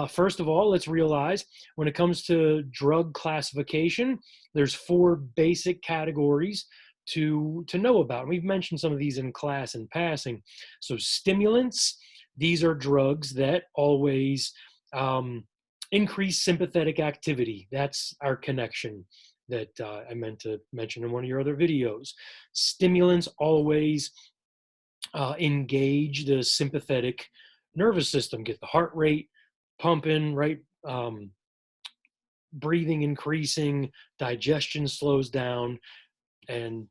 First of all, let's realize when it comes to drug classification, there's 4 basic categories to know about. And we've mentioned some of these in class in passing. So stimulants, these are drugs that always increase sympathetic activity. That's our connection that I meant to mention in one of your other videos. Stimulants always engage the sympathetic nervous system, get the heart rate pumping, right? Breathing increasing, digestion slows down, and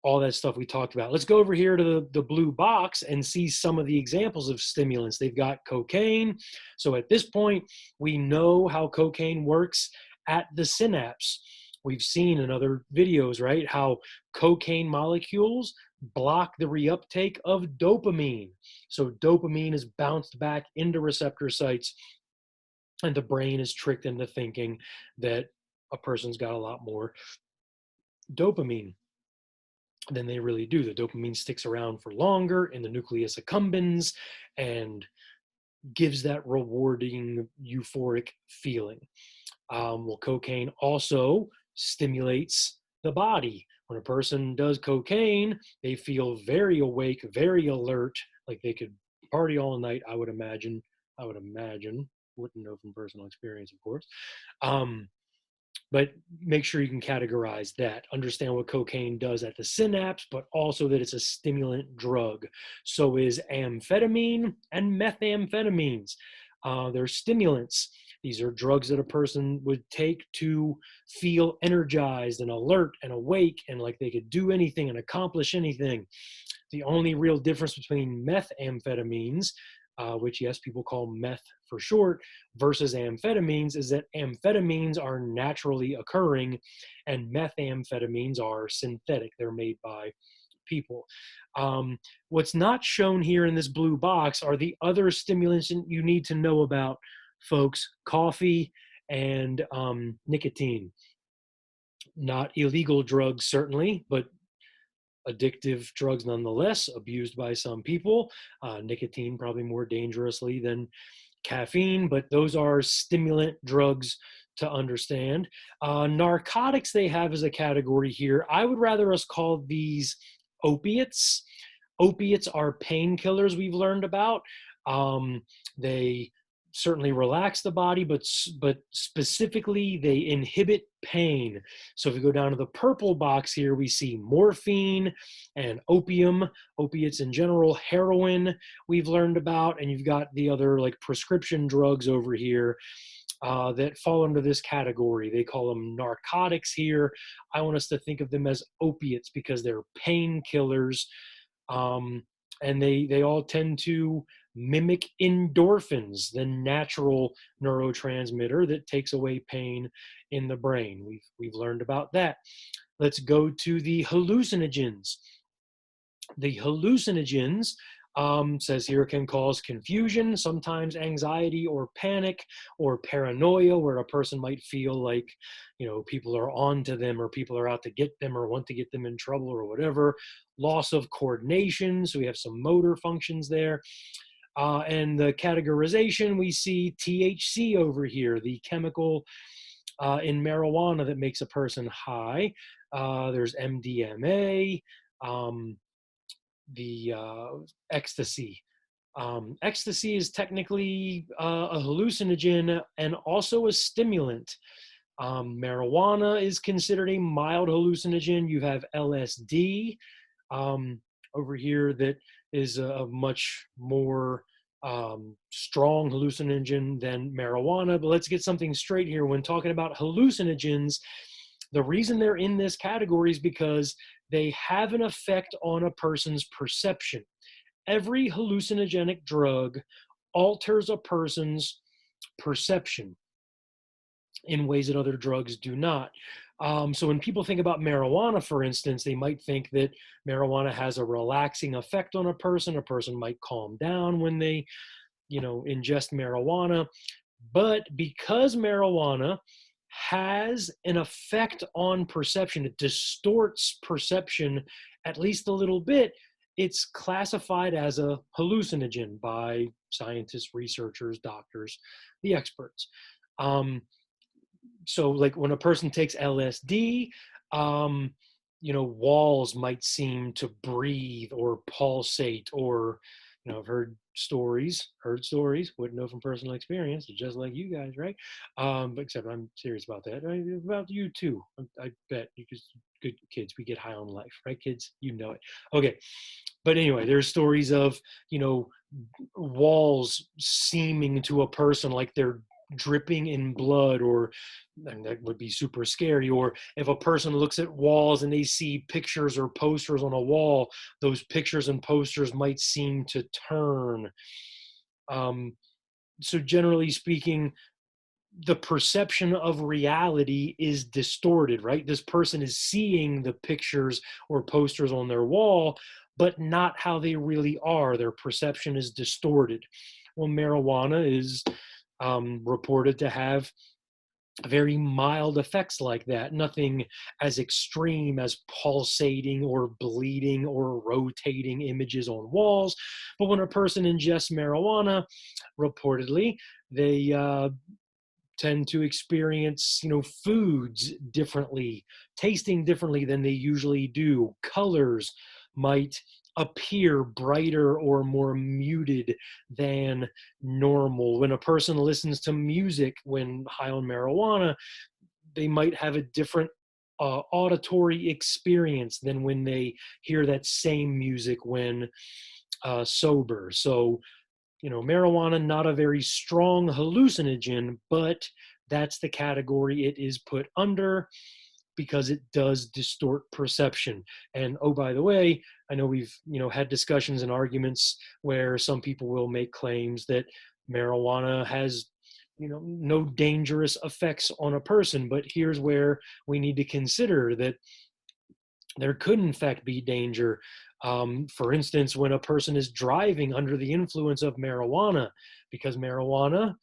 all that stuff we talked about. Let's go over here to the blue box and see some of the examples of stimulants. They've got cocaine. So at this point, we know how cocaine works at the synapse. We've seen in other videos, right, how cocaine molecules block the reuptake of dopamine. So dopamine is bounced back into receptor sites, and the brain is tricked into thinking that a person's got a lot more dopamine than they really do. The dopamine sticks around for longer in the nucleus accumbens and gives that rewarding, euphoric feeling. Well, cocaine also stimulates the body. When a person does cocaine, they feel very awake, very alert, like they could party all night, I would imagine. Wouldn't know from personal experience, of course. But make sure you can categorize that. Understand what cocaine does at the synapse, but also that it's a stimulant drug. So is amphetamine and methamphetamines. They're stimulants. These are drugs that a person would take to feel energized and alert and awake and like they could do anything and accomplish anything. The only real difference between methamphetamines, which yes, people call meth for short, versus amphetamines is that amphetamines are naturally occurring and methamphetamines are synthetic. They're made by people. What's not shown here in this blue box are the other stimulants you need to know about, folks. Coffee and nicotine. Not illegal drugs, certainly, but addictive drugs nonetheless, abused by some people. Nicotine probably more dangerously than caffeine, but those are stimulant drugs to understand. Narcotics they have as a category here. I would rather us call these opiates. Opiates are painkillers we've learned about. They certainly relax the body, but specifically they inhibit pain. So if we go down to the purple box here, we see morphine and opium, opiates in general, heroin we've learned about, and you've got the other like prescription drugs over here that fall under this category. They call them narcotics here. I want us to think of them as opiates because they're painkillers, and they all tend to mimic endorphins, the natural neurotransmitter that takes away pain in the brain. We've learned about that. Let's go to the hallucinogens. The hallucinogens, says here, can cause confusion, sometimes anxiety or panic or paranoia, where a person might feel like, people are on to them or people are out to get them or want to get them in trouble or whatever. Loss of coordination, so we have some motor functions there. And the categorization, we see THC over here, the chemical in marijuana that makes a person high. There's MDMA, the ecstasy. Ecstasy is technically a hallucinogen and also a stimulant. Marijuana is considered a mild hallucinogen. You have LSD over here that is a much more strong hallucinogen than marijuana. But let's get something straight here. When talking about hallucinogens, the reason they're in this category is because they have an effect on a person's perception. Every hallucinogenic drug alters a person's perception in ways that other drugs do not. So when people think about marijuana, for instance, they might think that marijuana has a relaxing effect on a person. A person might calm down when they, ingest marijuana. But because marijuana has an effect on perception, it distorts perception at least a little bit, it's classified as a hallucinogen by scientists, researchers, doctors, the experts. Um, so like when a person takes LSD, um, walls might seem to breathe or pulsate, or, I've heard stories, wouldn't know from personal experience, just like you guys, right? But except I'm serious about that. About you too. I bet you just good kids, we get high on life, right, kids? You know it. Okay. But anyway, there's stories of, walls seeming to a person like they're dripping in blood, or, and that would be super scary. Or if a person looks at walls and they see pictures or posters on a wall, those pictures and posters might seem to turn. um, so generally speaking, the perception of reality is distorted, right? This person is seeing the pictures or posters on their wall, but not how they really are. Their perception is distorted. Well, marijuana is reported to have very mild effects like that, nothing as extreme as pulsating or bleeding or rotating images on walls. But when a person ingests marijuana, reportedly, they tend to experience, foods differently, tasting differently than they usually do. Colors might appear brighter or more muted than normal. When a person listens to music when high on marijuana, they might have a different auditory experience than when they hear that same music when sober. So, marijuana, not a very strong hallucinogen, but that's the category it is put under because it does distort perception. And oh, by the way, I know we've, had discussions and arguments where some people will make claims that marijuana has, no dangerous effects on a person. But here's where we need to consider that there could in fact be danger. For instance, when a person is driving under the influence of marijuana, because marijuana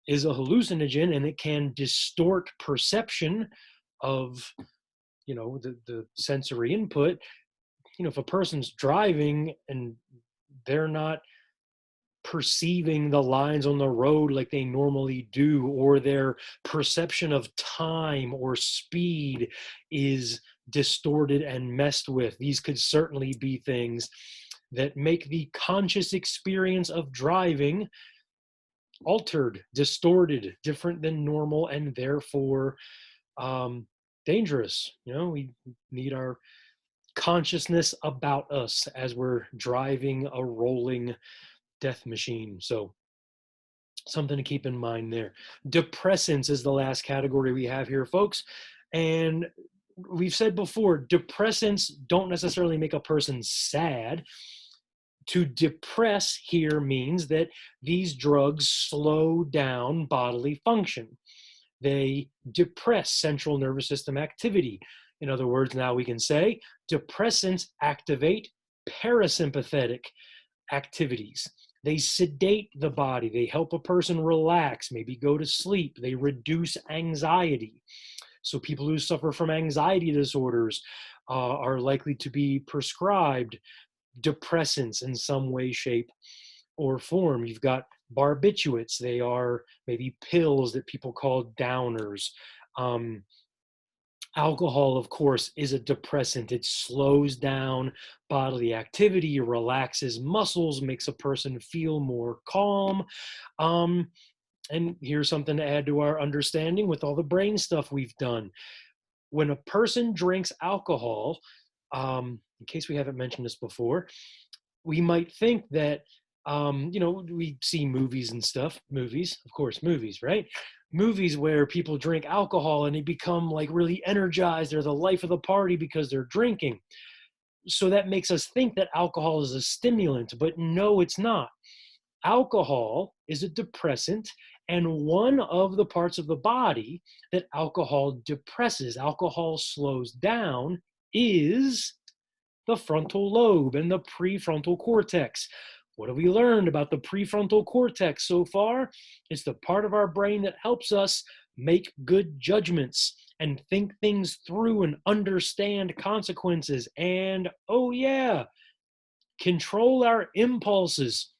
is a hallucinogen and it can distort perception of, the sensory input. If a person's driving and they're not perceiving the lines on the road like they normally do, or their perception of time or speed is distorted and messed with. These could certainly be things that make the conscious experience of driving altered, distorted, different than normal, and therefore um, dangerous. We need our consciousness about us as we're driving a rolling death machine. So something to keep in mind there. Depressants is the last category we have here, folks. And we've said before, depressants don't necessarily make a person sad. To depress here means that these drugs slow down bodily function. They depress central nervous system activity. In other words, now we can say depressants activate parasympathetic activities. They sedate the body. They help a person relax, maybe go to sleep. They reduce anxiety. So people who suffer from anxiety disorders are likely to be prescribed depressants in some way, shape, or form. You've got barbiturates. They are maybe pills that people call downers. Um, Alcohol, of course, is a depressant. It slows down bodily activity, relaxes muscles, makes a person feel more calm. Um, and here's something to add to our understanding with all the brain stuff we've done. When a person drinks alcohol, in case we haven't mentioned this before, we might think that, we see movies and stuff, movies, of course, movies, right? Movies where people drink alcohol and they become like really energized. They're the life of the party because they're drinking. So that makes us think that alcohol is a stimulant, but no, it's not. Alcohol is a depressant, and one of the parts of the body that alcohol depresses, alcohol slows down, is the frontal lobe and the prefrontal cortex. What have we learned about the prefrontal cortex so far? It's the part of our brain that helps us make good judgments and think things through and understand consequences. And oh yeah, control our impulses.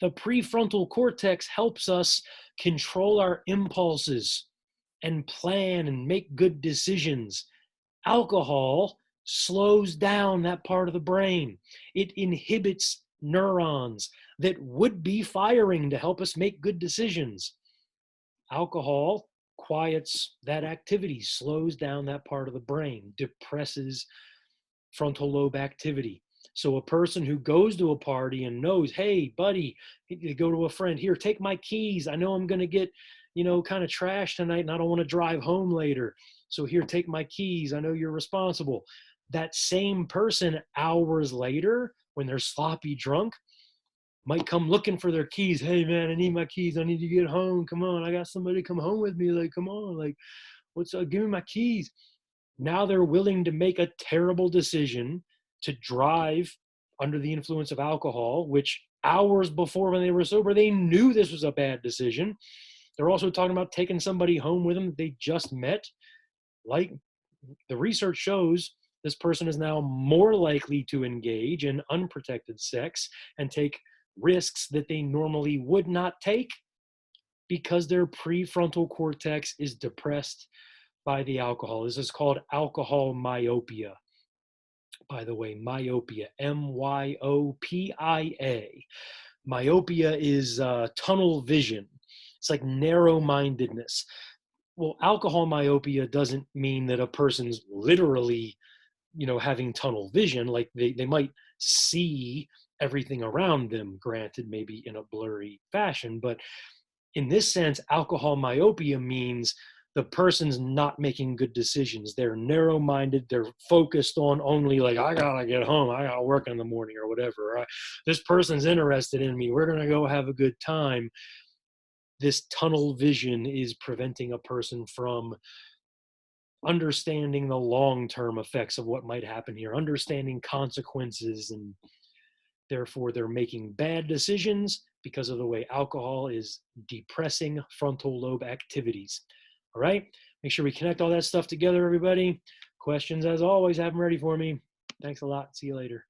The prefrontal cortex helps us control our impulses, and plan and make good decisions. Alcohol slows down that part of the brain. It inhibits neurons that would be firing to help us make good decisions. Alcohol quiets that activity, slows down that part of the brain, depresses frontal lobe activity. So a person who goes to a party and knows, hey, buddy, you go to a friend, here, take my keys. I know I'm going to get, kind of trashed tonight and I don't want to drive home later. So here, take my keys. I know you're responsible. That same person hours later, when they're sloppy drunk, might come looking for their keys. Hey man, I need my keys. I need to get home. Come on. I got somebody come home with me. Like, come on. Like, what's up? Give me my keys. Now they're willing to make a terrible decision to drive under the influence of alcohol, which hours before when they were sober, they knew this was a bad decision. They're also talking about taking somebody home with them that they just met. Like the research shows, this person is now more likely to engage in unprotected sex and take risks that they normally would not take because their prefrontal cortex is depressed by the alcohol. This is called alcohol myopia. By the way, myopia, myopia. Myopia is tunnel vision. It's like narrow-mindedness. Well, alcohol myopia doesn't mean that a person's literally, having tunnel vision. Like they might see everything around them, granted, maybe in a blurry fashion. But in this sense, alcohol myopia means the person's not making good decisions. They're narrow-minded. They're focused on only like, I gotta get home. I gotta work in the morning or whatever. Or, this person's interested in me. We're gonna go have a good time. This tunnel vision is preventing a person from understanding the long-term effects of what might happen here, understanding consequences, and therefore they're making bad decisions because of the way alcohol is depressing frontal lobe activities. All right, make sure we connect all that stuff together, everybody. Questions, as always, have them ready for me. Thanks a lot. See you later.